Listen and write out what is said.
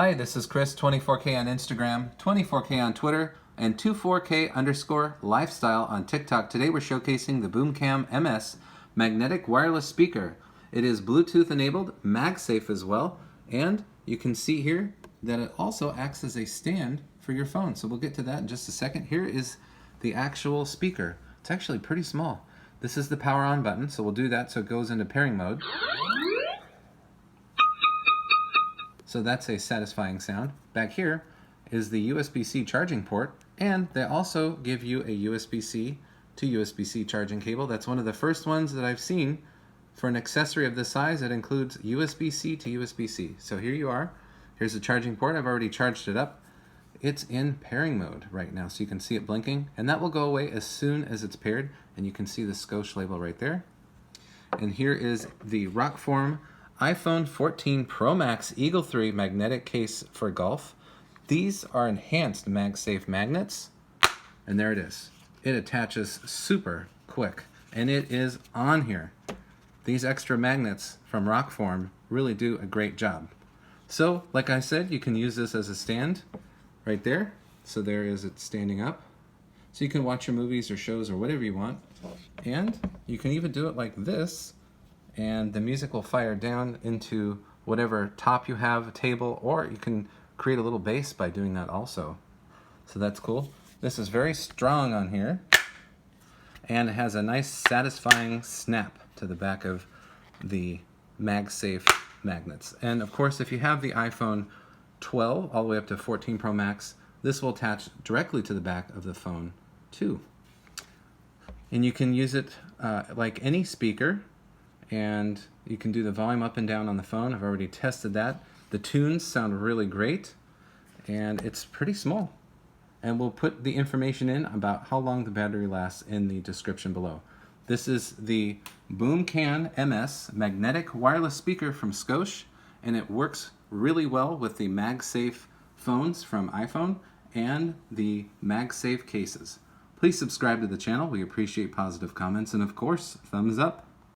Hi, this is Chris, 24K on Instagram, 24K on Twitter, and 24K_lifestyle on TikTok. Today we're showcasing the BoomCan MS magnetic wireless speaker. It is Bluetooth enabled, MagSafe as well, and you can see here that it also acts as a stand for your phone. So we'll get to that in just a second. Here is the actual speaker. It's actually pretty small. This is the power on button, so we'll do that so it goes into pairing mode. So that's a satisfying sound. Back here is the USB-C charging port, and they also give you a USB-C to USB-C charging cable. That's one of the first ones that I've seen for an accessory of this size that includes USB-C to USB-C. So here you are. Here's the charging port. I've already charged it up. It's in pairing mode right now, so you can see it blinking, and that will go away as soon as it's paired, and you can see the Scosche label right there. And here is the RokForm iPhone 14 Pro Max Eagle 3 magnetic case for golf. These are enhanced MagSafe magnets, and there it is. It attaches super quick, and it is on here. These extra magnets from RokForm really do a great job. So, like I said, you can use this as a stand right there. So there is it standing up. So you can watch your movies or shows or whatever you want. And you can even do it like this, and the music will fire down into whatever top you have, a table, or you can create a little bass by doing that also. So that's cool. This is very strong on here, and it has a nice satisfying snap to the back of the MagSafe magnets. And of course, if you have the iPhone 12 all the way up to 14 Pro Max, this will attach directly to the back of the phone too. And you can use it like any speaker, and you can do the volume up and down on the phone. I've already tested that. The tunes sound really great, and it's pretty small. And we'll put the information in about how long the battery lasts in the description below. This is the BoomCan MS magnetic wireless speaker from Scosche, and it works really well with the MagSafe phones from iPhone and the MagSafe cases. Please subscribe to the channel. We appreciate positive comments, and of course, thumbs up.